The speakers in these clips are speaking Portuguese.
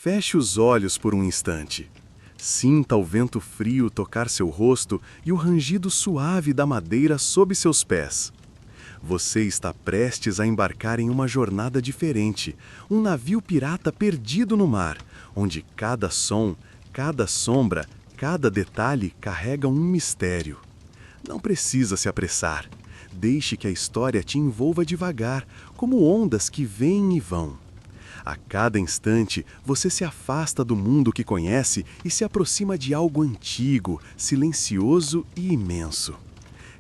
Feche os olhos por um instante. Sinta o vento frio tocar seu rosto e o rangido suave da madeira sob seus pés. Você está prestes a embarcar em uma jornada diferente, um navio pirata perdido no mar, onde cada som, cada sombra, cada detalhe carrega um mistério. Não precisa se apressar. Deixe que a história te envolva devagar, como ondas que vêm e vão. A cada instante, você se afasta do mundo que conhece e se aproxima de algo antigo, silencioso e imenso.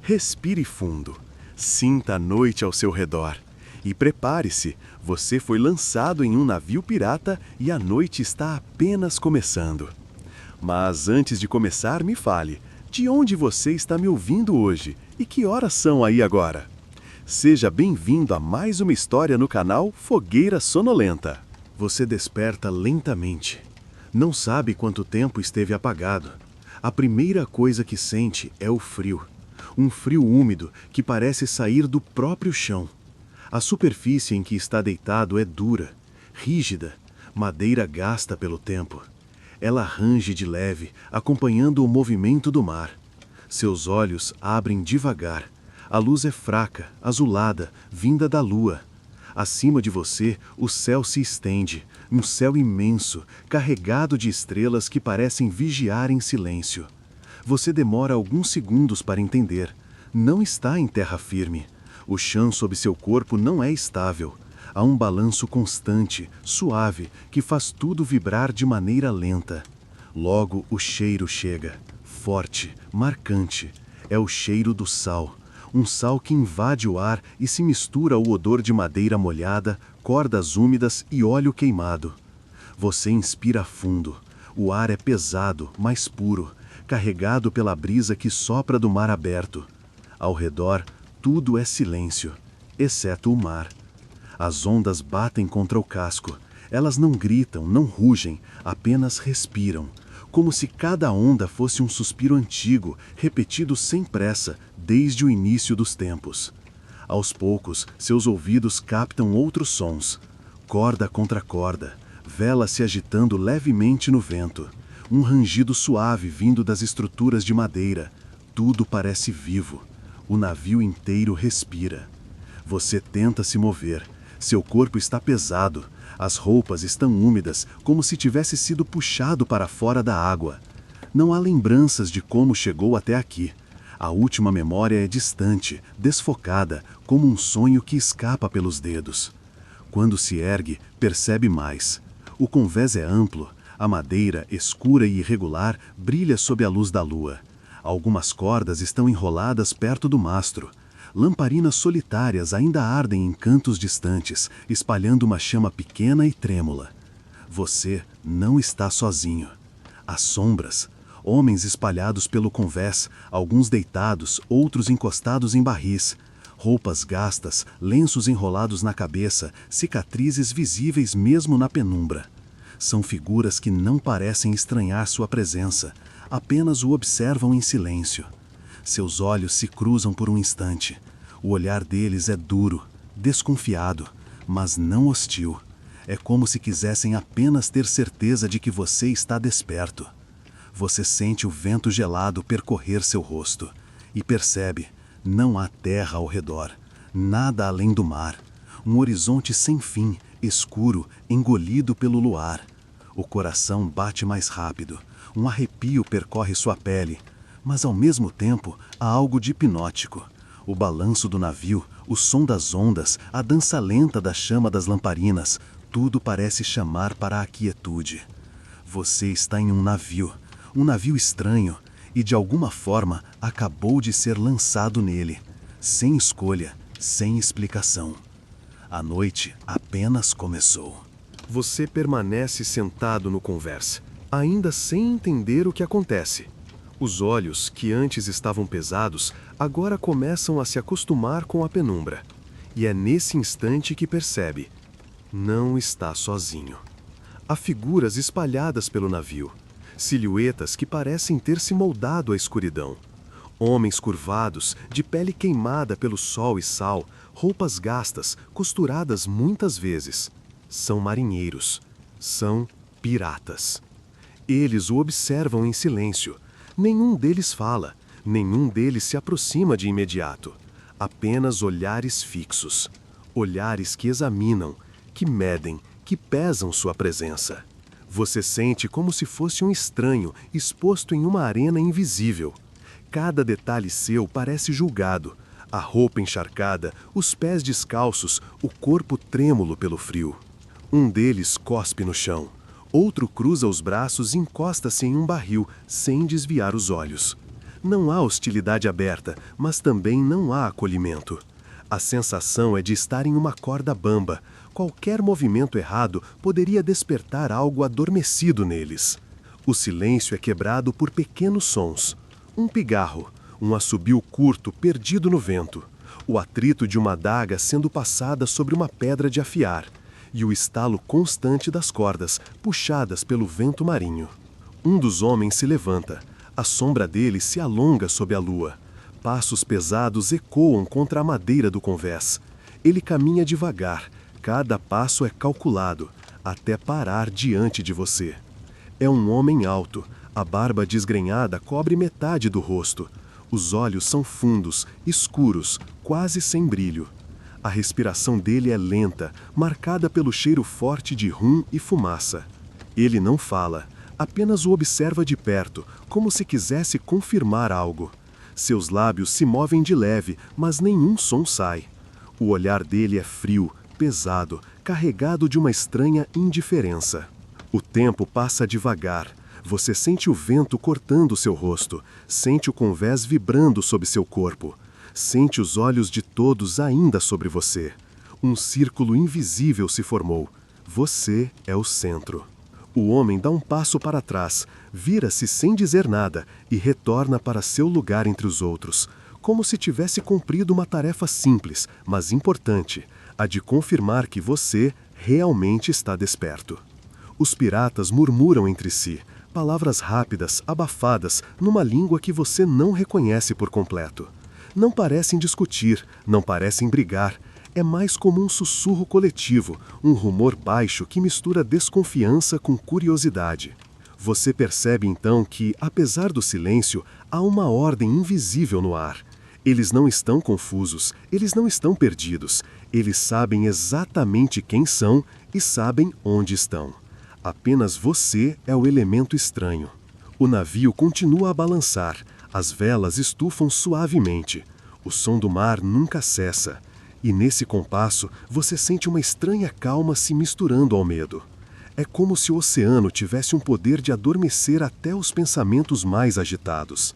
Respire fundo. Sinta a noite ao seu redor. E prepare-se, você foi lançado em um navio pirata e a noite está apenas começando. Mas antes de começar, me fale, de onde você está me ouvindo hoje e que horas são aí agora? Seja bem-vindo a mais uma história no canal Fogueira Sonolenta. Você desperta lentamente. Não sabe quanto tempo esteve apagado. A primeira coisa que sente é o frio. Um frio úmido que parece sair do próprio chão. A superfície em que está deitado é dura, rígida, madeira gasta pelo tempo. Ela range de leve, acompanhando o movimento do mar. Seus olhos abrem devagar. A luz é fraca, azulada, vinda da lua. Acima de você, o céu se estende, um céu imenso, carregado de estrelas que parecem vigiar em silêncio. Você demora alguns segundos para entender. Não está em terra firme. O chão sob seu corpo não é estável. Há um balanço constante, suave, que faz tudo vibrar de maneira lenta. Logo o cheiro chega, forte, marcante. É o cheiro do sal. Um sal que invade o ar e se mistura ao odor de madeira molhada, cordas úmidas e óleo queimado. Você inspira fundo. O ar é pesado, mas puro, carregado pela brisa que sopra do mar aberto. Ao redor, tudo é silêncio, exceto o mar. As ondas batem contra o casco. Elas não gritam, não rugem, apenas respiram, como se cada onda fosse um suspiro antigo, repetido sem pressa, desde o início dos tempos. Aos poucos, seus ouvidos captam outros sons. Corda contra corda, vela se agitando levemente no vento. Um rangido suave vindo das estruturas de madeira. Tudo parece vivo. O navio inteiro respira. Você tenta se mover. Seu corpo está pesado. As roupas estão úmidas, como se tivesse sido puxado para fora da água. Não há lembranças de como chegou até aqui. A última memória é distante, desfocada, como um sonho que escapa pelos dedos. Quando se ergue, percebe mais. O convés é amplo. A madeira, escura e irregular, brilha sob a luz da lua. Algumas cordas estão enroladas perto do mastro. Lamparinas solitárias ainda ardem em cantos distantes, espalhando uma chama pequena e trêmula. Você não está sozinho. Há sombras, homens espalhados pelo convés, alguns deitados, outros encostados em barris. Roupas gastas, lenços enrolados na cabeça, cicatrizes visíveis mesmo na penumbra. São figuras que não parecem estranhar sua presença, apenas o observam em silêncio. Seus olhos se cruzam por um instante. O olhar deles é duro, desconfiado, mas não hostil. É como se quisessem apenas ter certeza de que você está desperto. Você sente o vento gelado percorrer seu rosto e percebe, não há terra ao redor, nada além do mar. Um horizonte sem fim, escuro, engolido pelo luar. O coração bate mais rápido. Um arrepio percorre sua pele. Mas ao mesmo tempo há algo de hipnótico. O balanço do navio, o som das ondas, a dança lenta da chama das lamparinas, tudo parece chamar para a quietude. Você está em um navio estranho, e de alguma forma acabou de ser lançado nele, sem escolha, sem explicação. A noite apenas começou. Você permanece sentado no convés, ainda sem entender o que acontece. Os olhos, que antes estavam pesados, agora começam a se acostumar com a penumbra. E é nesse instante que percebe: não está sozinho. Há figuras espalhadas pelo navio, silhuetas que parecem ter se moldado à escuridão. Homens curvados, de pele queimada pelo sol e sal, roupas gastas, costuradas muitas vezes. São marinheiros. São Piratas. Eles o observam em silêncio. Nenhum deles fala, nenhum deles se aproxima de imediato. Apenas olhares fixos. Olhares que examinam, que medem, que pesam sua presença. Você sente como se fosse um estranho exposto em uma arena invisível. Cada detalhe seu parece julgado. A roupa encharcada, os pés descalços, o corpo trêmulo pelo frio. Um deles cospe no chão. Outro cruza os braços e encosta-se em um barril, sem desviar os olhos. Não há hostilidade aberta, mas também não há acolhimento. A sensação é de estar em uma corda bamba. Qualquer movimento errado poderia despertar algo adormecido neles. O silêncio é quebrado por pequenos sons. Um pigarro, um assobio curto perdido no vento, o atrito de uma adaga sendo passada sobre uma pedra de afiar, e o estalo constante das cordas, puxadas pelo vento marinho. Um dos homens se levanta. A sombra dele se alonga sob a lua. Passos pesados ecoam contra a madeira do convés. Ele caminha devagar. Cada passo é calculado, até parar diante de você. É um homem alto. A barba desgrenhada cobre metade do rosto. Os olhos são fundos, escuros, quase sem brilho. A respiração dele é lenta, marcada pelo cheiro forte de rum e fumaça. Ele não fala, apenas o observa de perto, como se quisesse confirmar algo. Seus lábios se movem de leve, mas nenhum som sai. O olhar dele é frio, pesado, carregado de uma estranha indiferença. O tempo passa devagar. Você sente o vento cortando seu rosto, sente o convés vibrando sob seu corpo. Sente os olhos de todos ainda sobre você. Um círculo invisível se formou. Você é o centro. O homem dá um passo para trás, vira-se sem dizer nada e retorna para seu lugar entre os outros, como se tivesse cumprido uma tarefa simples, mas importante, a de confirmar que você realmente está desperto. Os piratas murmuram entre si, palavras rápidas, abafadas, numa língua que você não reconhece por completo. Não parecem discutir, não parecem brigar. É mais como um sussurro coletivo, um rumor baixo que mistura desconfiança com curiosidade. Você percebe então que, apesar do silêncio, há uma ordem invisível no ar. Eles não estão confusos, eles não estão perdidos. Eles sabem exatamente quem são e sabem onde estão. Apenas você é o elemento estranho. O navio continua a balançar. As velas estufam suavemente. O som do mar nunca cessa. E nesse compasso, você sente uma estranha calma se misturando ao medo. É como se o oceano tivesse um poder de adormecer até os pensamentos mais agitados.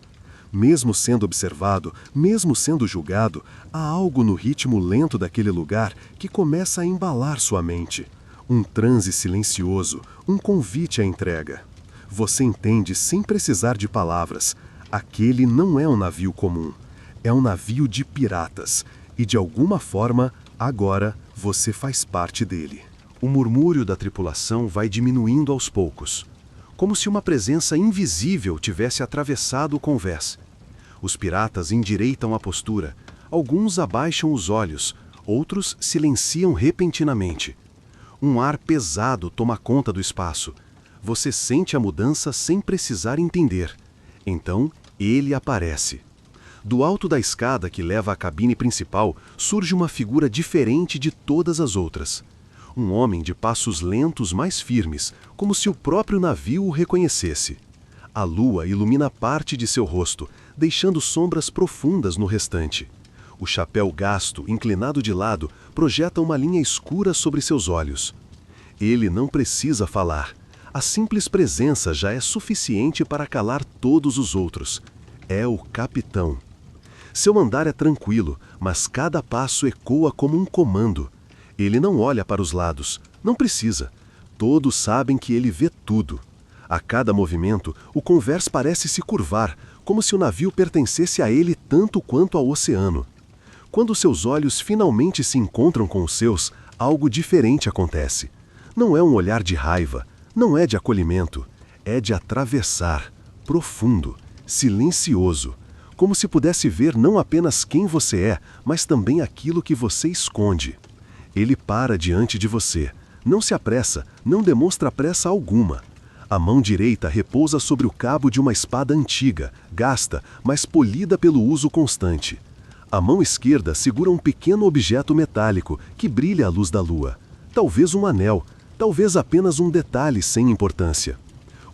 Mesmo sendo observado, mesmo sendo julgado, há algo no ritmo lento daquele lugar que começa a embalar sua mente. Um transe silencioso, um convite à entrega. Você entende sem precisar de palavras. Aquele não é um navio comum. É um navio de piratas. E de alguma forma, agora, você faz parte dele. O murmúrio da tripulação vai diminuindo aos poucos, como se uma presença invisível tivesse atravessado o convés. Os piratas endireitam a postura, alguns abaixam os olhos, outros silenciam repentinamente. Um ar pesado toma conta do espaço. Você sente a mudança sem precisar entender. Então, ele aparece. Do alto da escada que leva à cabine principal, surge uma figura diferente de todas as outras. Um homem de passos lentos mais firmes, como se o próprio navio o reconhecesse. A lua ilumina parte de seu rosto, deixando sombras profundas no restante. O chapéu gasto, inclinado de lado, projeta uma linha escura sobre seus olhos. Ele não precisa falar. A simples presença já é suficiente para calar todos os outros. É o capitão. Seu andar é tranquilo, mas cada passo ecoa como um comando. Ele não olha para os lados. Não precisa. Todos sabem que ele vê tudo. A cada movimento, o convés parece se curvar, como se o navio pertencesse a ele tanto quanto ao oceano. Quando seus olhos finalmente se encontram com os seus, algo diferente acontece. Não é um olhar de raiva, não é de acolhimento, é de atravessar, profundo, silencioso, como se pudesse ver não apenas quem você é, mas também aquilo que você esconde. Ele para diante de você, Não se apressa, não demonstra pressa alguma. A mão direita repousa sobre o cabo de uma espada antiga, gasta, mas polida pelo uso constante. A mão esquerda segura um pequeno objeto metálico que brilha à luz da lua. Talvez um anel, talvez apenas um detalhe sem importância.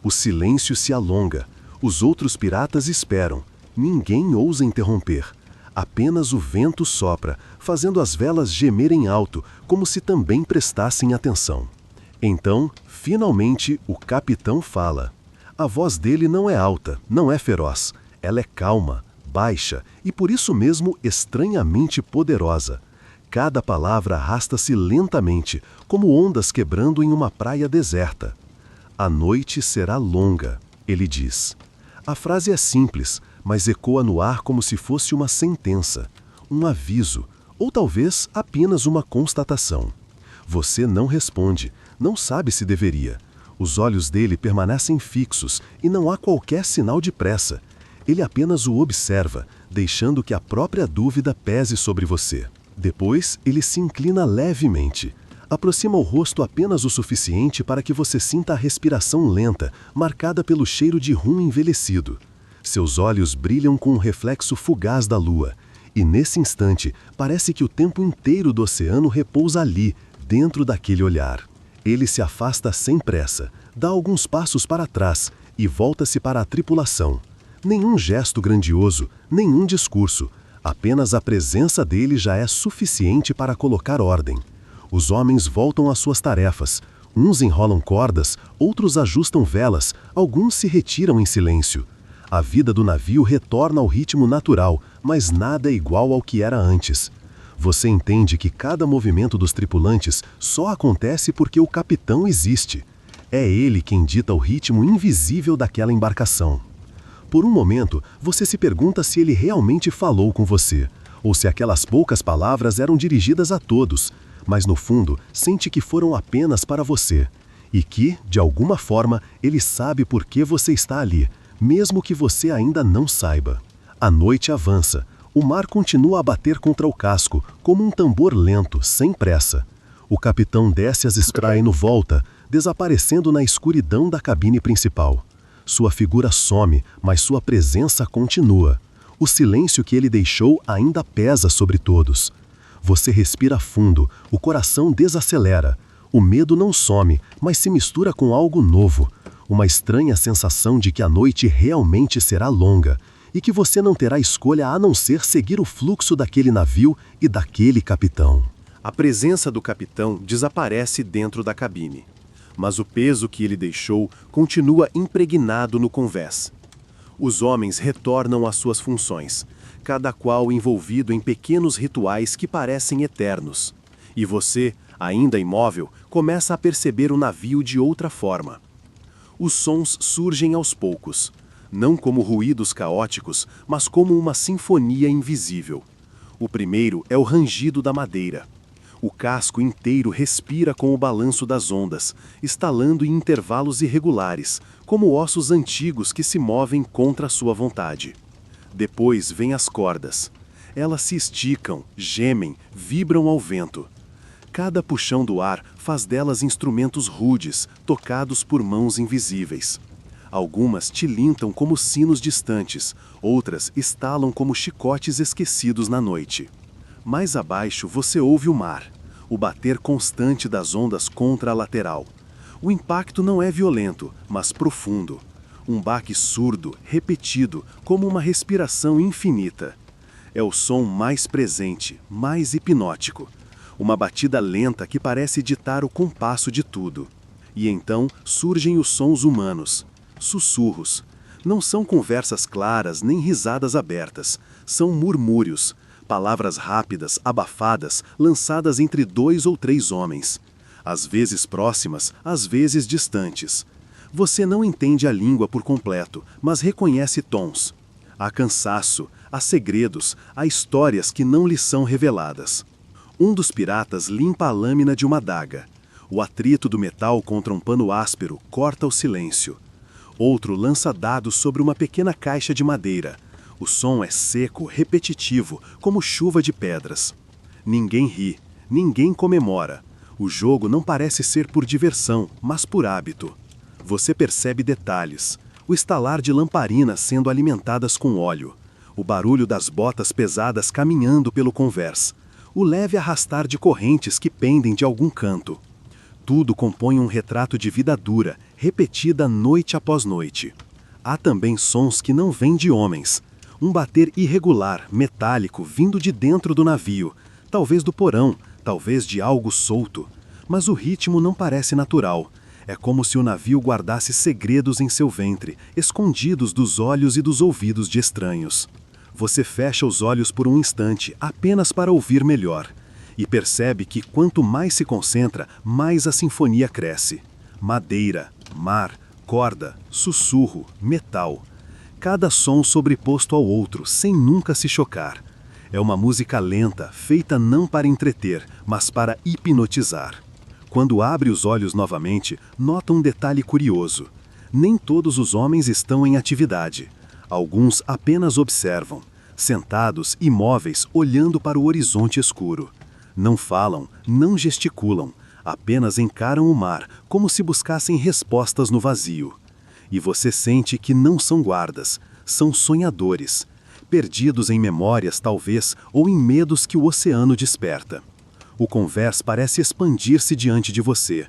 O silêncio se alonga. Os outros piratas esperam. Ninguém ousa interromper. Apenas o vento sopra, fazendo as velas gemerem alto, como se também prestassem atenção. Então, finalmente, o capitão fala. A voz dele não é alta, não é feroz. Ela é calma, baixa e por isso mesmo estranhamente poderosa. Cada palavra arrasta-se lentamente, como ondas quebrando em uma praia deserta. A noite será longa, ele diz. A frase é simples, mas ecoa no ar como se fosse uma sentença, um aviso, ou talvez apenas uma constatação. Você não responde, não sabe se deveria. Os olhos dele permanecem fixos e não há qualquer sinal de pressa. Ele apenas o observa, deixando que a própria dúvida pese sobre você. Depois, ele se inclina levemente. Aproxima o rosto apenas o suficiente para que você sinta a respiração lenta, marcada pelo cheiro de rum envelhecido. Seus olhos brilham com um reflexo fugaz da lua, e nesse instante parece que o tempo inteiro do oceano repousa ali, dentro daquele olhar. Ele se afasta sem pressa, dá alguns passos para trás e volta-se para a tripulação. Nenhum gesto grandioso, nenhum discurso, apenas a presença dele já é suficiente para colocar ordem. Os homens voltam às suas tarefas. Uns enrolam cordas, outros ajustam velas, alguns se retiram em silêncio. A vida do navio retorna ao ritmo natural, mas nada é igual ao que era antes. Você entende que cada movimento dos tripulantes só acontece porque o capitão existe. É ele quem dita o ritmo invisível daquela embarcação. Por um momento, você se pergunta se ele realmente falou com você, ou se aquelas poucas palavras eram dirigidas a todos, mas no fundo, sente que foram apenas para você, e que, de alguma forma, ele sabe por que você está ali, mesmo que você ainda não saiba. A noite avança. O mar continua a bater contra o casco, como um tambor lento, sem pressa. O capitão desce as escrais e volta, desaparecendo na escuridão da cabine principal. Sua figura some, mas sua presença continua. O silêncio que ele deixou ainda pesa sobre todos. Você respira fundo, o coração desacelera. O medo não some, mas se mistura com algo novo. Uma estranha sensação de que a noite realmente será longa e que você não terá escolha a não ser seguir o fluxo daquele navio e daquele capitão. A presença do capitão desaparece dentro da cabine, mas o peso que ele deixou continua impregnado no convés. Os homens retornam às suas funções, cada qual envolvido em pequenos rituais que parecem eternos. E você, ainda imóvel, começa a perceber o navio de outra forma. Os sons surgem aos poucos, não como ruídos caóticos, mas como uma sinfonia invisível. O primeiro é o rangido da madeira. O casco inteiro respira com o balanço das ondas, estalando em intervalos irregulares, como ossos antigos que se movem contra a sua vontade. Depois vêm as cordas. Elas se esticam, gemem, vibram ao vento. Cada puxão do ar faz delas instrumentos rudes, tocados por mãos invisíveis. Algumas tilintam como sinos distantes, outras estalam como chicotes esquecidos na noite. Mais abaixo você ouve o mar, o bater constante das ondas contra a lateral. O impacto não é violento, mas profundo. Um baque surdo, repetido, como uma respiração infinita. É o som mais presente, mais hipnótico. Uma batida lenta que parece ditar o compasso de tudo. E então surgem os sons humanos. Sussurros. Não são conversas claras nem risadas abertas. São murmúrios. Palavras rápidas, abafadas, lançadas entre 2 ou 3 homens. Às vezes próximas, às vezes distantes. Você não entende a língua por completo, mas reconhece tons. Há cansaço, há segredos, há histórias que não lhe são reveladas. Um dos piratas limpa a lâmina de uma adaga. O atrito do metal contra um pano áspero corta o silêncio. Outro lança dados sobre uma pequena caixa de madeira. O som é seco, repetitivo, como chuva de pedras. Ninguém ri, ninguém comemora. O jogo não parece ser por diversão, mas por hábito. Você percebe detalhes: o estalar de lamparinas sendo alimentadas com óleo, o barulho das botas pesadas caminhando pelo convés, o leve arrastar de correntes que pendem de algum canto. Tudo compõe um retrato de vida dura, repetida noite após noite. Há também sons que não vêm de homens. Um bater irregular, metálico, vindo de dentro do navio, talvez do porão, talvez de algo solto. Mas o ritmo não parece natural. É como se o navio guardasse segredos em seu ventre, escondidos dos olhos e dos ouvidos de estranhos. Você fecha os olhos por um instante, apenas para ouvir melhor, e percebe que quanto mais se concentra, mais a sinfonia cresce. Madeira, mar, corda, sussurro, metal. Cada som sobreposto ao outro, sem nunca se chocar. É uma música lenta, feita não para entreter, mas para hipnotizar. Quando abre os olhos novamente, nota um detalhe curioso. Nem todos os homens estão em atividade. Alguns apenas observam, sentados, imóveis, olhando para o horizonte escuro. Não falam, não gesticulam, apenas encaram o mar, como se buscassem respostas no vazio. E você sente que não são guardas, são sonhadores, perdidos em memórias talvez, ou em medos que o oceano desperta. O convés parece expandir-se diante de você.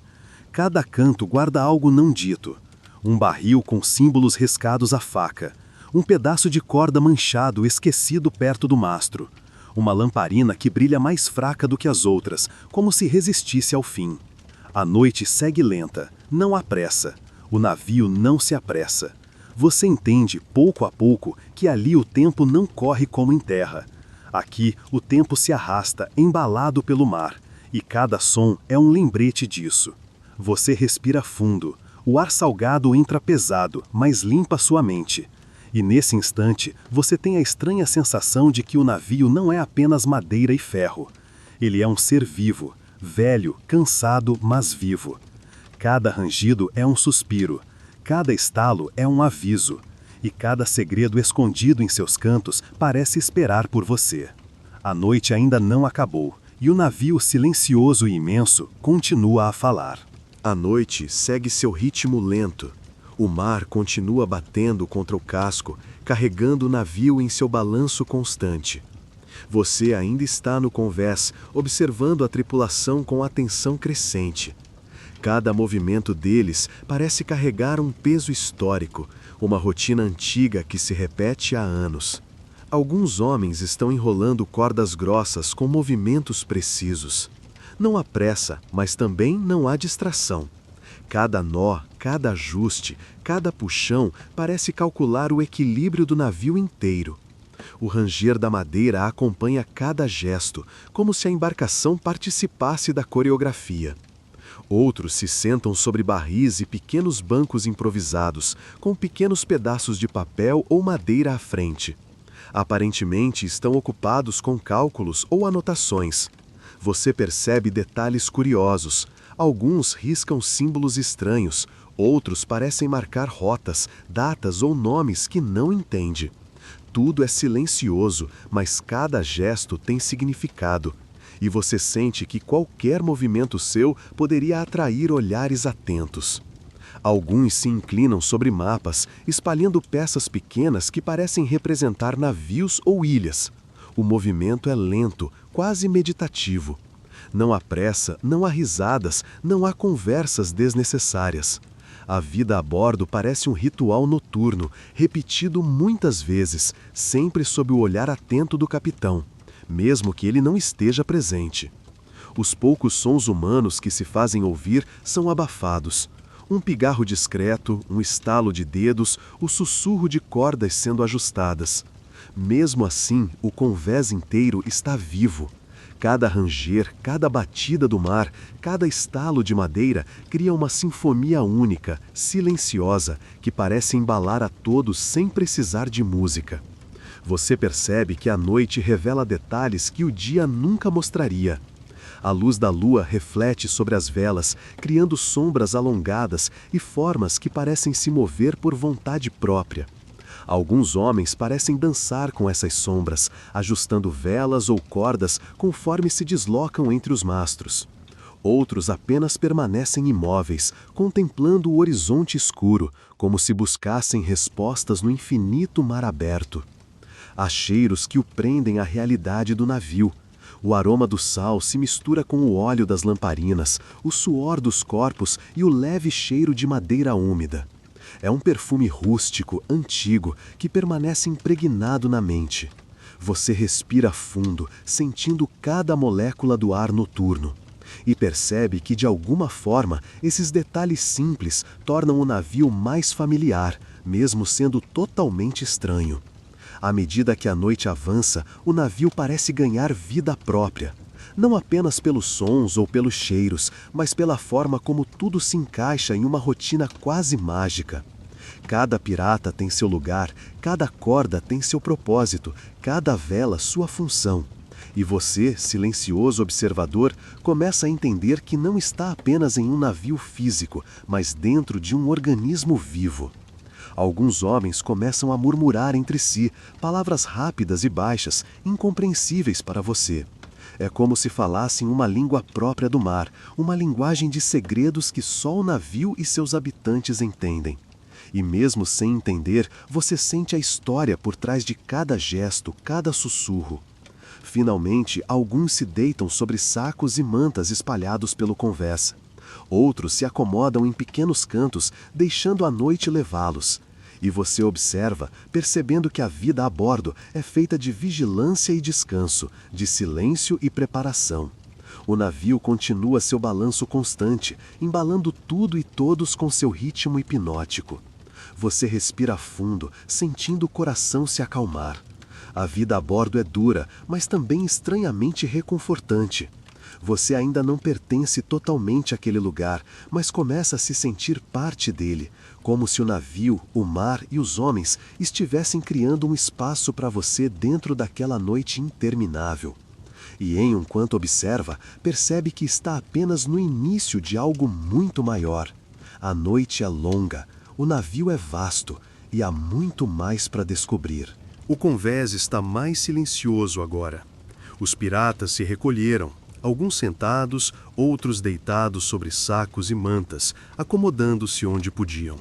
Cada canto guarda algo não dito. Um barril com símbolos riscados à faca. Um pedaço de corda manchado esquecido perto do mastro. Uma lamparina que brilha mais fraca do que as outras, como se resistisse ao fim. A noite segue lenta, não há pressa. O navio não se apressa. Você entende, pouco a pouco, que ali o tempo não corre como em terra. Aqui, o tempo se arrasta, embalado pelo mar, e cada som é um lembrete disso. Você respira fundo. O ar salgado entra pesado, mas limpa sua mente. E nesse instante, você tem a estranha sensação de que o navio não é apenas madeira e ferro. Ele é um ser vivo, velho, cansado, mas vivo. Cada rangido é um suspiro, cada estalo é um aviso, e cada segredo escondido em seus cantos parece esperar por você. A noite ainda não acabou, e o navio silencioso e imenso continua a falar. A noite segue seu ritmo lento. O mar continua batendo contra o casco, carregando o navio em seu balanço constante. Você ainda está no convés, observando a tripulação com atenção crescente. Cada movimento deles parece carregar um peso histórico, uma rotina antiga que se repete há anos. Alguns homens estão enrolando cordas grossas com movimentos precisos. Não há pressa, mas também não há distração. Cada nó, cada ajuste, cada puxão parece calcular o equilíbrio do navio inteiro. O ranger da madeira acompanha cada gesto, como se a embarcação participasse da coreografia. Outros se sentam sobre barris e pequenos bancos improvisados, com pequenos pedaços de papel ou madeira à frente. Aparentemente estão ocupados com cálculos ou anotações. Você percebe detalhes curiosos. Alguns riscam símbolos estranhos, outros parecem marcar rotas, datas ou nomes que não entende. Tudo é silencioso, mas cada gesto tem significado. E você sente que qualquer movimento seu poderia atrair olhares atentos. Alguns se inclinam sobre mapas, espalhando peças pequenas que parecem representar navios ou ilhas. O movimento é lento, quase meditativo. Não há pressa, não há risadas, não há conversas desnecessárias. A vida a bordo parece um ritual noturno, repetido muitas vezes, sempre sob o olhar atento do capitão, mesmo que ele não esteja presente. Os poucos sons humanos que se fazem ouvir são abafados. Um pigarro discreto, um estalo de dedos, o sussurro de cordas sendo ajustadas. Mesmo assim, o convés inteiro está vivo. Cada ranger, cada batida do mar, cada estalo de madeira cria uma sinfonia única, silenciosa, que parece embalar a todos sem precisar de música. Você percebe que a noite revela detalhes que o dia nunca mostraria. A luz da lua reflete sobre as velas, criando sombras alongadas e formas que parecem se mover por vontade própria. Alguns homens parecem dançar com essas sombras, ajustando velas ou cordas conforme se deslocam entre os mastros. Outros apenas permanecem imóveis, contemplando o horizonte escuro, como se buscassem respostas no infinito mar aberto. Há cheiros que o prendem à realidade do navio. O aroma do sal se mistura com o óleo das lamparinas, o suor dos corpos e o leve cheiro de madeira úmida. É um perfume rústico, antigo, que permanece impregnado na mente. Você respira fundo, sentindo cada molécula do ar noturno. E percebe que, de alguma forma, esses detalhes simples tornam o navio mais familiar, mesmo sendo totalmente estranho. À medida que a noite avança, o navio parece ganhar vida própria. Não apenas pelos sons ou pelos cheiros, mas pela forma como tudo se encaixa em uma rotina quase mágica. Cada pirata tem seu lugar, cada corda tem seu propósito, cada vela sua função. E você, silencioso observador, começa a entender que não está apenas em um navio físico, mas dentro de um organismo vivo. Alguns homens começam a murmurar entre si, palavras rápidas e baixas, incompreensíveis para você. É como se falassem uma língua própria do mar, uma linguagem de segredos que só o navio e seus habitantes entendem. E mesmo sem entender, você sente a história por trás de cada gesto, cada sussurro. Finalmente, alguns se deitam sobre sacos e mantas espalhados pelo convés. Outros se acomodam em pequenos cantos, deixando a noite levá-los. E você observa, percebendo que a vida a bordo é feita de vigilância e descanso, de silêncio e preparação. O navio continua seu balanço constante, embalando tudo e todos com seu ritmo hipnótico. Você respira fundo, sentindo o coração se acalmar. A vida a bordo é dura, mas também estranhamente reconfortante. Você ainda não pertence totalmente àquele lugar, mas começa a se sentir parte dele, como se o navio, o mar e os homens estivessem criando um espaço para você dentro daquela noite interminável. E enquanto observa, percebe que está apenas no início de algo muito maior. A noite é longa, o navio é vasto e há muito mais para descobrir. O convés está mais silencioso agora. Os piratas se recolheram, alguns sentados, outros deitados sobre sacos e mantas, acomodando-se onde podiam.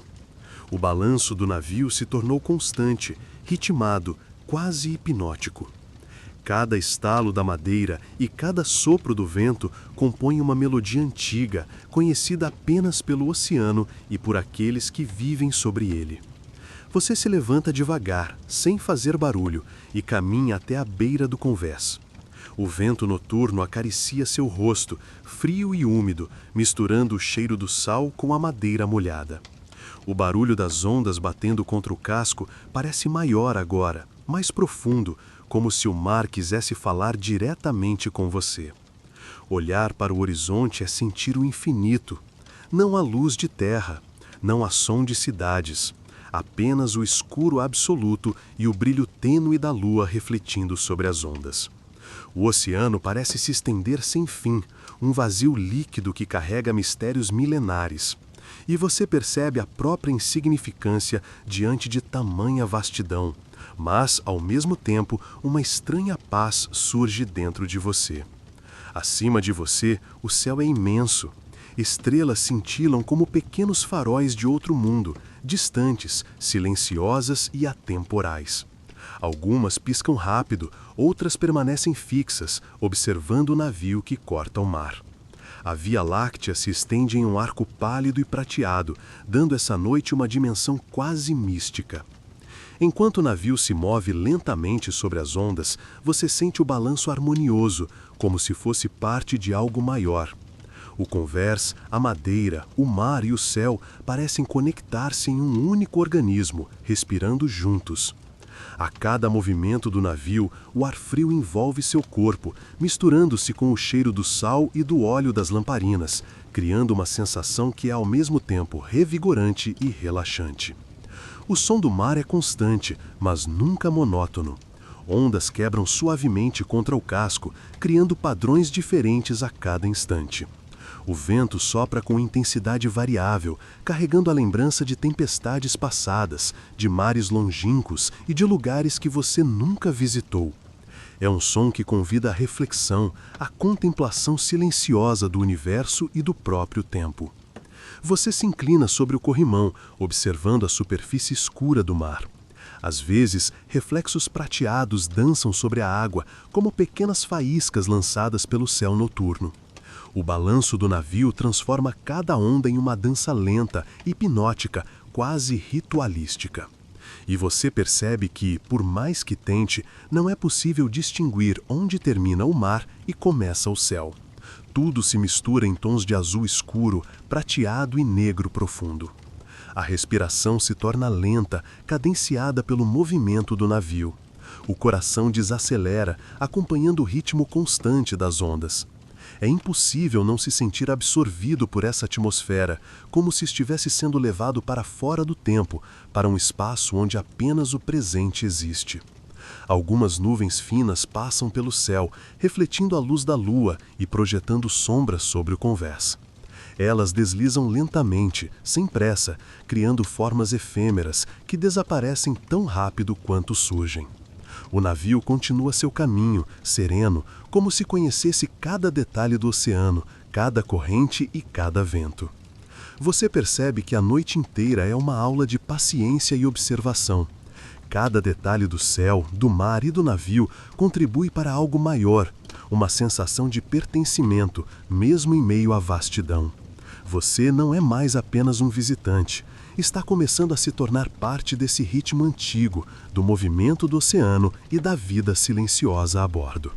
O balanço do navio se tornou constante, ritmado, quase hipnótico. Cada estalo da madeira e cada sopro do vento compõem uma melodia antiga, conhecida apenas pelo oceano e por aqueles que vivem sobre ele. Você se levanta devagar, sem fazer barulho, e caminha até a beira do convés. O vento noturno acaricia seu rosto, frio e úmido, misturando o cheiro do sal com a madeira molhada. O barulho das ondas batendo contra o casco parece maior agora, mais profundo, como se o mar quisesse falar diretamente com você. Olhar para o horizonte é sentir o infinito. Não há luz de terra, não há som de cidades. Apenas o escuro absoluto e o brilho tênue da lua refletindo sobre as ondas. O oceano parece se estender sem fim, um vazio líquido que carrega mistérios milenares. E você percebe a própria insignificância diante de tamanha vastidão, mas, ao mesmo tempo, uma estranha paz surge dentro de você. Acima de você, o céu é imenso. Estrelas cintilam como pequenos faróis de outro mundo, distantes, silenciosas e atemporais. Algumas piscam rápido, outras permanecem fixas, observando o navio que corta o mar. A Via Láctea se estende em um arco pálido e prateado, dando essa noite uma dimensão quase mística. Enquanto o navio se move lentamente sobre as ondas, você sente o balanço harmonioso, como se fosse parte de algo maior. O convés, a madeira, o mar e o céu parecem conectar-se em um único organismo, respirando juntos. A cada movimento do navio, o ar frio envolve seu corpo, misturando-se com o cheiro do sal e do óleo das lamparinas, criando uma sensação que é ao mesmo tempo revigorante e relaxante. O som do mar é constante, mas nunca monótono. Ondas quebram suavemente contra o casco, criando padrões diferentes a cada instante. O vento sopra com intensidade variável, carregando a lembrança de tempestades passadas, de mares longínquos e de lugares que você nunca visitou. É um som que convida à reflexão, à contemplação silenciosa do universo e do próprio tempo. Você se inclina sobre o corrimão, observando a superfície escura do mar. Às vezes, reflexos prateados dançam sobre a água, como pequenas faíscas lançadas pelo céu noturno. O balanço do navio transforma cada onda em uma dança lenta, hipnótica, quase ritualística. E você percebe que, por mais que tente, não é possível distinguir onde termina o mar e começa o céu. Tudo se mistura em tons de azul escuro, prateado e negro profundo. A respiração se torna lenta, cadenciada pelo movimento do navio. O coração desacelera, acompanhando o ritmo constante das ondas. É impossível não se sentir absorvido por essa atmosfera, como se estivesse sendo levado para fora do tempo, para um espaço onde apenas o presente existe. Algumas nuvens finas passam pelo céu, refletindo a luz da lua e projetando sombras sobre o convés. Elas deslizam lentamente, sem pressa, criando formas efêmeras que desaparecem tão rápido quanto surgem. O navio continua seu caminho, sereno, como se conhecesse cada detalhe do oceano, cada corrente e cada vento. Você percebe que a noite inteira é uma aula de paciência e observação. Cada detalhe do céu, do mar e do navio contribui para algo maior, uma sensação de pertencimento, mesmo em meio à vastidão. Você não é mais apenas um visitante. Está começando a se tornar parte desse ritmo antigo, do movimento do oceano e da vida silenciosa a bordo.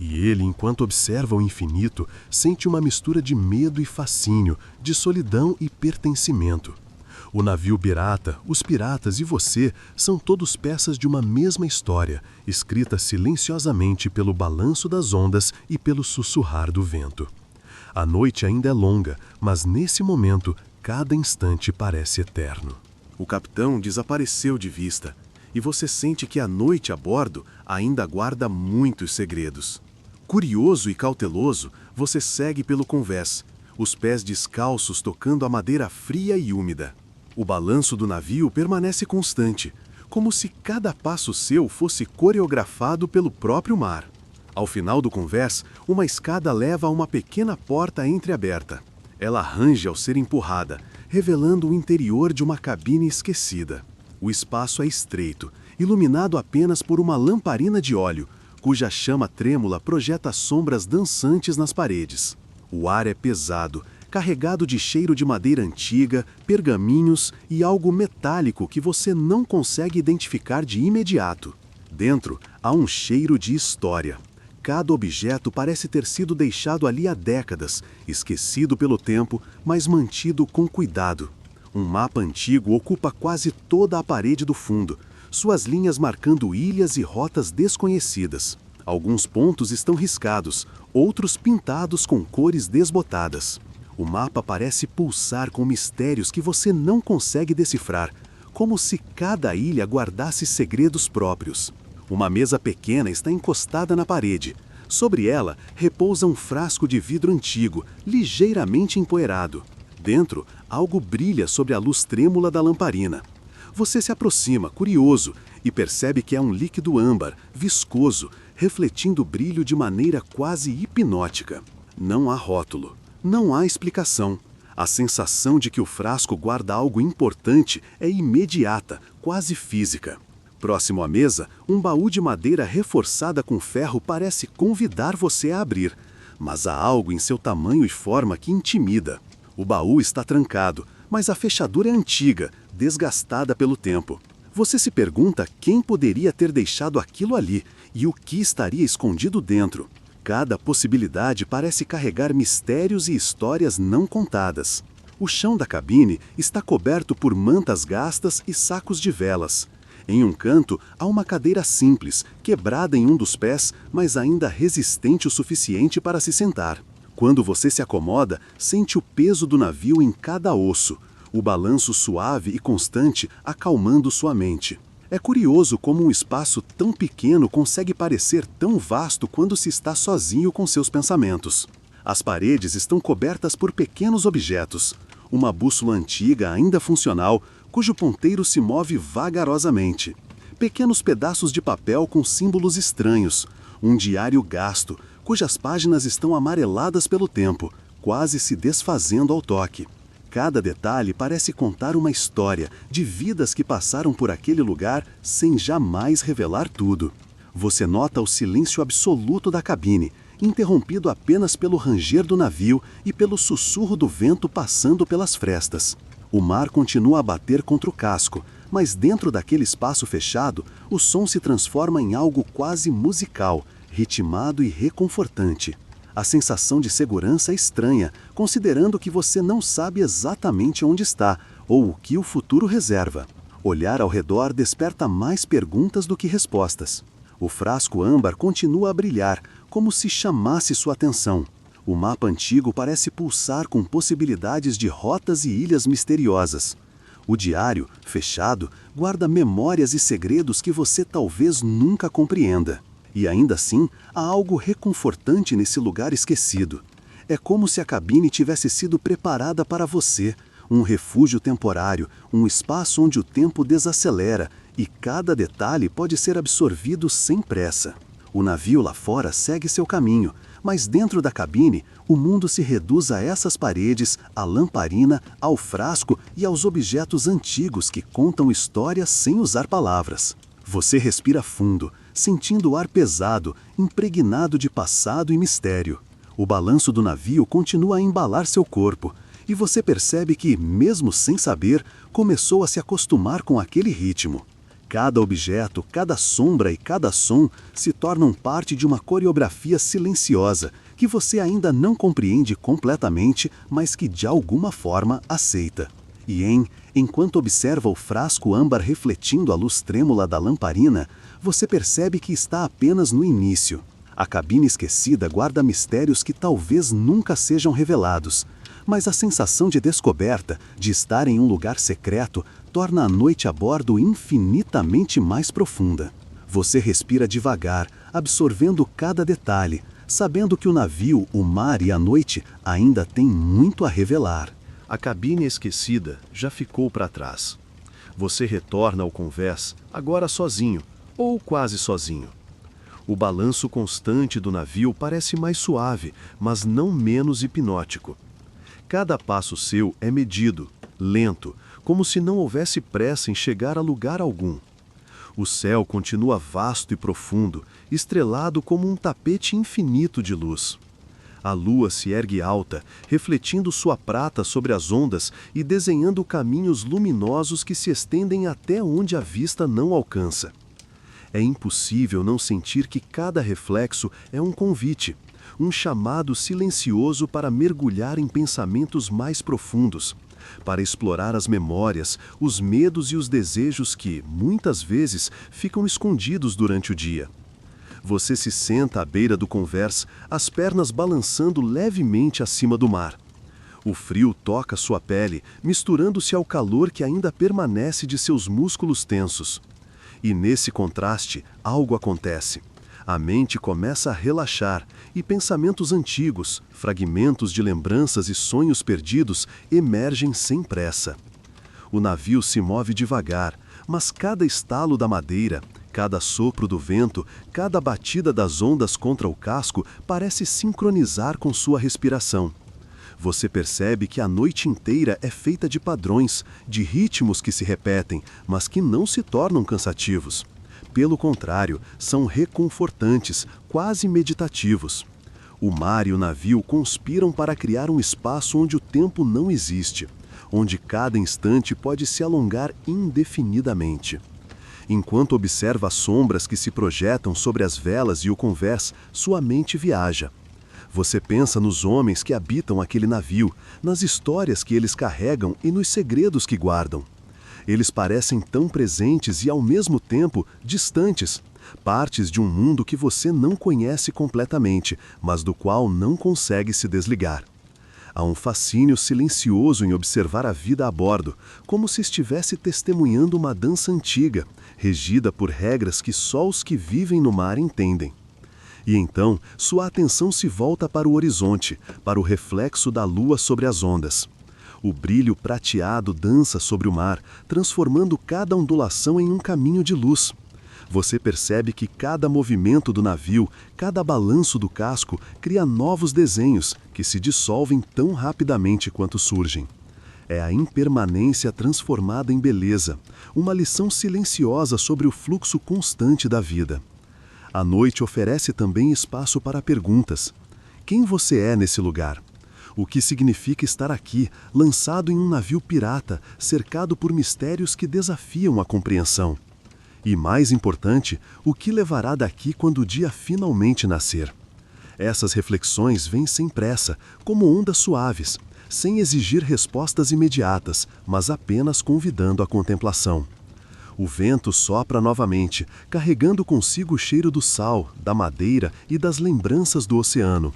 E ele, enquanto observa o infinito, sente uma mistura de medo e fascínio, de solidão e pertencimento. O navio pirata, os piratas e você são todos peças de uma mesma história, escrita silenciosamente pelo balanço das ondas e pelo sussurrar do vento. A noite ainda é longa, mas nesse momento, cada instante parece eterno. O capitão desapareceu de vista, e você sente que a noite a bordo ainda guarda muitos segredos. Curioso e cauteloso, você segue pelo convés, os pés descalços tocando a madeira fria e úmida. O balanço do navio permanece constante, como se cada passo seu fosse coreografado pelo próprio mar. Ao final do convés, uma escada leva a uma pequena porta entreaberta. Ela range ao ser empurrada, revelando o interior de uma cabine esquecida. O espaço é estreito, iluminado apenas por uma lamparina de óleo, cuja chama trêmula projeta sombras dançantes nas paredes. O ar é pesado, carregado de cheiro de madeira antiga, pergaminhos e algo metálico que você não consegue identificar de imediato. Dentro, há um cheiro de história. Cada objeto parece ter sido deixado ali há décadas, esquecido pelo tempo, mas mantido com cuidado. Um mapa antigo ocupa quase toda a parede do fundo, suas linhas marcando ilhas e rotas desconhecidas. Alguns pontos estão riscados, outros pintados com cores desbotadas. O mapa parece pulsar com mistérios que você não consegue decifrar, como se cada ilha guardasse segredos próprios. Uma mesa pequena está encostada na parede. Sobre ela repousa um frasco de vidro antigo, ligeiramente empoeirado. Dentro, algo brilha sobre a luz trêmula da lamparina. Você se aproxima, curioso, e percebe que é um líquido âmbar, viscoso, refletindo o brilho de maneira quase hipnótica. Não há rótulo, não há explicação. A sensação de que o frasco guarda algo importante é imediata, quase física. Próximo à mesa, um baú de madeira reforçada com ferro parece convidar você a abrir, mas há algo em seu tamanho e forma que intimida. O baú está trancado, mas a fechadura é antiga, desgastada pelo tempo. Você se pergunta quem poderia ter deixado aquilo ali e o que estaria escondido dentro. Cada possibilidade parece carregar mistérios e histórias não contadas. O chão da cabine está coberto por mantas gastas e sacos de velas. Em um canto, há uma cadeira simples, quebrada em um dos pés, mas ainda resistente o suficiente para se sentar. Quando você se acomoda, sente o peso do navio em cada osso, o balanço suave e constante acalmando sua mente. É curioso como um espaço tão pequeno consegue parecer tão vasto quando se está sozinho com seus pensamentos. As paredes estão cobertas por pequenos objetos. Uma bússola antiga ainda funcional, cujo ponteiro se move vagarosamente. Pequenos pedaços de papel com símbolos estranhos. Um diário gasto, cujas páginas estão amareladas pelo tempo, quase se desfazendo ao toque. Cada detalhe parece contar uma história de vidas que passaram por aquele lugar sem jamais revelar tudo. Você nota o silêncio absoluto da cabine, interrompido apenas pelo ranger do navio e pelo sussurro do vento passando pelas frestas. O mar continua a bater contra o casco, mas dentro daquele espaço fechado, o som se transforma em algo quase musical, ritmado e reconfortante. A sensação de segurança é estranha, considerando que você não sabe exatamente onde está ou o que o futuro reserva. Olhar ao redor desperta mais perguntas do que respostas. O frasco âmbar continua a brilhar, como se chamasse sua atenção. O mapa antigo parece pulsar com possibilidades de rotas e ilhas misteriosas. O diário, fechado, guarda memórias e segredos que você talvez nunca compreenda. E ainda assim, há algo reconfortante nesse lugar esquecido. É como se a cabine tivesse sido preparada para você, um refúgio temporário, um espaço onde o tempo desacelera e cada detalhe pode ser absorvido sem pressa. O navio lá fora segue seu caminho, mas dentro da cabine, o mundo se reduz a essas paredes, à lamparina, ao frasco e aos objetos antigos que contam histórias sem usar palavras. Você respira fundo, sentindo o ar pesado, impregnado de passado e mistério. O balanço do navio continua a embalar seu corpo, e você percebe que, mesmo sem saber, começou a se acostumar com aquele ritmo. Cada objeto, cada sombra e cada som se tornam parte de uma coreografia silenciosa que você ainda não compreende completamente, mas que de alguma forma aceita. E enquanto observa o frasco âmbar refletindo a luz trêmula da lamparina, você percebe que está apenas no início. A cabine esquecida guarda mistérios que talvez nunca sejam revelados, mas a sensação de descoberta, de estar em um lugar secreto, torna a noite a bordo infinitamente mais profunda. Você respira devagar, absorvendo cada detalhe, sabendo que o navio, o mar e a noite ainda têm muito a revelar. A cabine esquecida já ficou para trás. Você retorna ao convés, agora sozinho, ou quase sozinho. O balanço constante do navio parece mais suave, mas não menos hipnótico. Cada passo seu é medido, lento, como se não houvesse pressa em chegar a lugar algum. O céu continua vasto e profundo, estrelado como um tapete infinito de luz. A lua se ergue alta, refletindo sua prata sobre as ondas e desenhando caminhos luminosos que se estendem até onde a vista não alcança. É impossível não sentir que cada reflexo é um convite, um chamado silencioso para mergulhar em pensamentos mais profundos, para explorar as memórias, os medos e os desejos que, muitas vezes, ficam escondidos durante o dia. Você se senta à beira do convés, as pernas balançando levemente acima do mar. O frio toca sua pele, misturando-se ao calor que ainda permanece de seus músculos tensos. E nesse contraste, algo acontece. A mente começa a relaxar e pensamentos antigos, fragmentos de lembranças e sonhos perdidos emergem sem pressa. O navio se move devagar, mas cada estalo da madeira, cada sopro do vento, cada batida das ondas contra o casco parece sincronizar com sua respiração. Você percebe que a noite inteira é feita de padrões, de ritmos que se repetem, mas que não se tornam cansativos. Pelo contrário, são reconfortantes, quase meditativos. O mar e o navio conspiram para criar um espaço onde o tempo não existe, onde cada instante pode se alongar indefinidamente. Enquanto observa as sombras que se projetam sobre as velas e o convés, sua mente viaja. Você pensa nos homens que habitam aquele navio, nas histórias que eles carregam e nos segredos que guardam. Eles parecem tão presentes e, ao mesmo tempo, distantes, partes de um mundo que você não conhece completamente, mas do qual não consegue se desligar. Há um fascínio silencioso em observar a vida a bordo, como se estivesse testemunhando uma dança antiga, regida por regras que só os que vivem no mar entendem. E então, sua atenção se volta para o horizonte, para o reflexo da lua sobre as ondas. O brilho prateado dança sobre o mar, transformando cada ondulação em um caminho de luz. Você percebe que cada movimento do navio, cada balanço do casco, cria novos desenhos que se dissolvem tão rapidamente quanto surgem. É a impermanência transformada em beleza, uma lição silenciosa sobre o fluxo constante da vida. A noite oferece também espaço para perguntas. Quem você é nesse lugar? O que significa estar aqui, lançado em um navio pirata, cercado por mistérios que desafiam a compreensão? E mais importante, o que levará daqui quando o dia finalmente nascer? Essas reflexões vêm sem pressa, como ondas suaves, sem exigir respostas imediatas, mas apenas convidando a contemplação. O vento sopra novamente, carregando consigo o cheiro do sal, da madeira e das lembranças do oceano.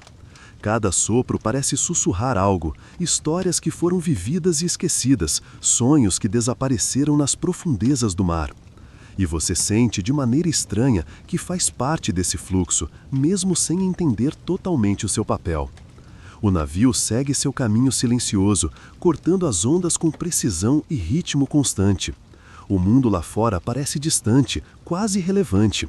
Cada sopro parece sussurrar algo, histórias que foram vividas e esquecidas, sonhos que desapareceram nas profundezas do mar. E você sente de maneira estranha que faz parte desse fluxo, mesmo sem entender totalmente o seu papel. O navio segue seu caminho silencioso, cortando as ondas com precisão e ritmo constante. O mundo lá fora parece distante, quase irrelevante.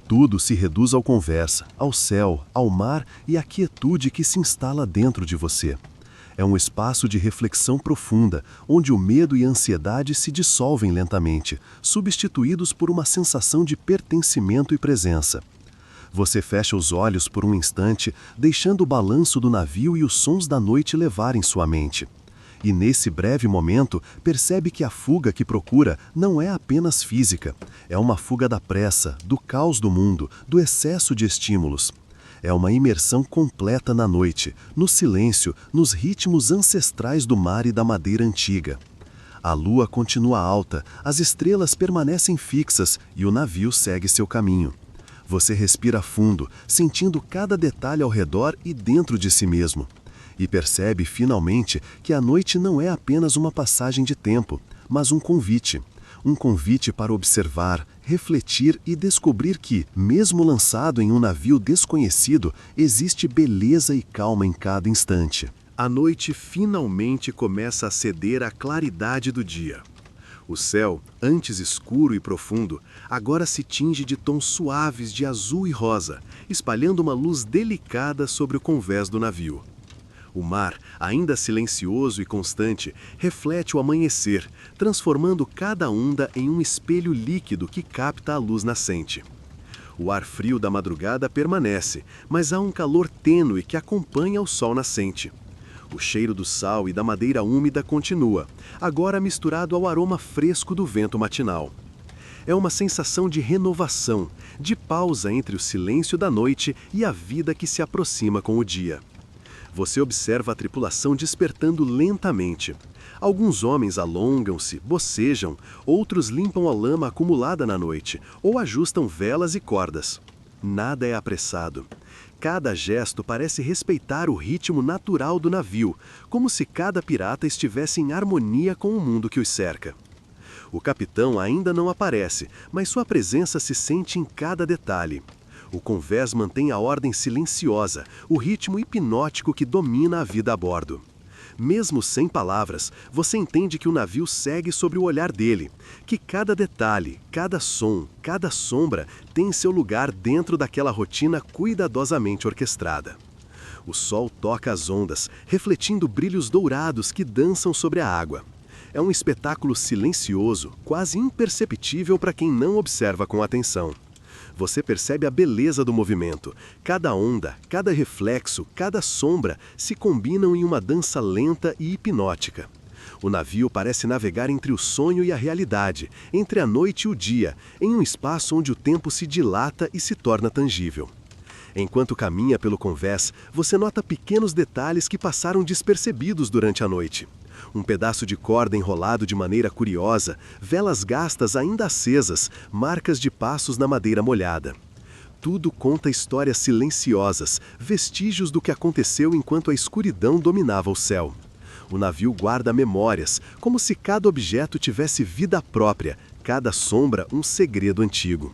Tudo se reduz à conversa, ao céu, ao mar e à quietude que se instala dentro de você. É um espaço de reflexão profunda, onde o medo e a ansiedade se dissolvem lentamente, substituídos por uma sensação de pertencimento e presença. Você fecha os olhos por um instante, deixando o balanço do navio e os sons da noite levarem sua mente. E nesse breve momento, percebe que a fuga que procura não é apenas física. É uma fuga da pressa, do caos do mundo, do excesso de estímulos. É uma imersão completa na noite, no silêncio, nos ritmos ancestrais do mar e da madeira antiga. A lua continua alta, as estrelas permanecem fixas e o navio segue seu caminho. Você respira fundo, sentindo cada detalhe ao redor e dentro de si mesmo. E percebe, finalmente, que a noite não é apenas uma passagem de tempo, mas um convite. Um convite para observar, refletir e descobrir que, mesmo lançado em um navio desconhecido, existe beleza e calma em cada instante. A noite finalmente começa a ceder à claridade do dia. O céu, antes escuro e profundo, agora se tinge de tons suaves de azul e rosa, espalhando uma luz delicada sobre o convés do navio. O mar, ainda silencioso e constante, reflete o amanhecer, transformando cada onda em um espelho líquido que capta a luz nascente. O ar frio da madrugada permanece, mas há um calor tênue que acompanha o sol nascente. O cheiro do sal e da madeira úmida continua, agora misturado ao aroma fresco do vento matinal. É uma sensação de renovação, de pausa entre o silêncio da noite e a vida que se aproxima com o dia. Você observa a tripulação despertando lentamente. Alguns homens alongam-se, bocejam, outros limpam a lama acumulada na noite, ou ajustam velas e cordas. Nada é apressado. Cada gesto parece respeitar o ritmo natural do navio, como se cada pirata estivesse em harmonia com o mundo que os cerca. O capitão ainda não aparece, mas sua presença se sente em cada detalhe. O convés mantém a ordem silenciosa, o ritmo hipnótico que domina a vida a bordo. Mesmo sem palavras, você entende que o navio segue sobre o olhar dele, que cada detalhe, cada som, cada sombra tem seu lugar dentro daquela rotina cuidadosamente orquestrada. O sol toca as ondas, refletindo brilhos dourados que dançam sobre a água. É um espetáculo silencioso, quase imperceptível para quem não observa com atenção. Você percebe a beleza do movimento. Cada onda, cada reflexo, cada sombra se combinam em uma dança lenta e hipnótica. O navio parece navegar entre o sonho e a realidade, entre a noite e o dia, em um espaço onde o tempo se dilata e se torna tangível. Enquanto caminha pelo convés, você nota pequenos detalhes que passaram despercebidos durante a noite. Um pedaço de corda enrolado de maneira curiosa, velas gastas ainda acesas, marcas de passos na madeira molhada. Tudo conta histórias silenciosas, vestígios do que aconteceu enquanto a escuridão dominava o céu. O navio guarda memórias, como se cada objeto tivesse vida própria, cada sombra um segredo antigo.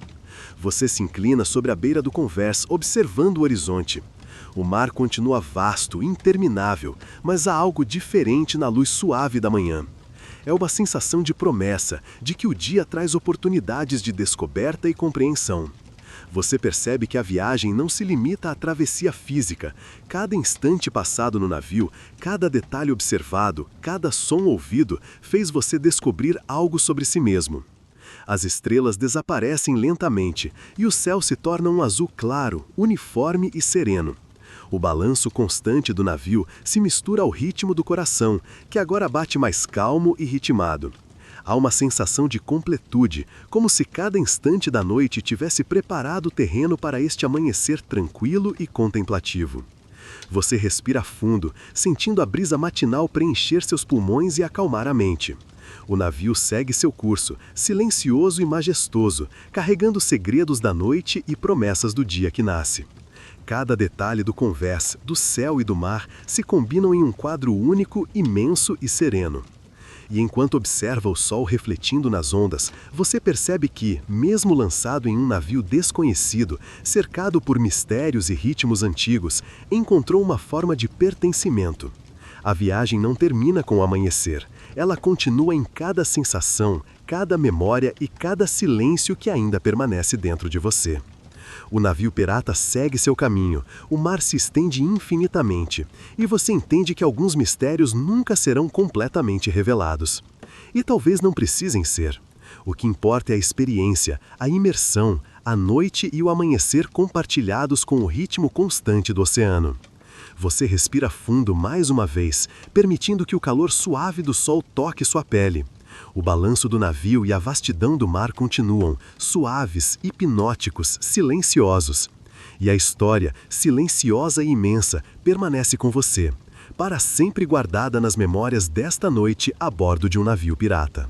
Você se inclina sobre a beira do convés, observando o horizonte. O mar continua vasto, interminável, mas há algo diferente na luz suave da manhã. É uma sensação de promessa, de que o dia traz oportunidades de descoberta e compreensão. Você percebe que a viagem não se limita à travessia física. Cada instante passado no navio, cada detalhe observado, cada som ouvido, fez você descobrir algo sobre si mesmo. As estrelas desaparecem lentamente e o céu se torna um azul claro, uniforme e sereno. O balanço constante do navio se mistura ao ritmo do coração, que agora bate mais calmo e ritmado. Há uma sensação de completude, como se cada instante da noite tivesse preparado o terreno para este amanhecer tranquilo e contemplativo. Você respira fundo, sentindo a brisa matinal preencher seus pulmões e acalmar a mente. O navio segue seu curso, silencioso e majestoso, carregando segredos da noite e promessas do dia que nasce. Cada detalhe do convés, do céu e do mar se combinam em um quadro único, imenso e sereno. E enquanto observa o sol refletindo nas ondas, você percebe que, mesmo lançado em um navio desconhecido, cercado por mistérios e ritmos antigos, encontrou uma forma de pertencimento. A viagem não termina com o amanhecer. Ela continua em cada sensação, cada memória e cada silêncio que ainda permanece dentro de você. O navio pirata segue seu caminho, o mar se estende infinitamente, e você entende que alguns mistérios nunca serão completamente revelados. E talvez não precisem ser. O que importa é a experiência, a imersão, a noite e o amanhecer compartilhados com o ritmo constante do oceano. Você respira fundo mais uma vez, permitindo que o calor suave do sol toque sua pele. O balanço do navio e a vastidão do mar continuam, suaves, hipnóticos, silenciosos. E a história, silenciosa e imensa, permanece com você, para sempre guardada nas memórias desta noite a bordo de um navio pirata.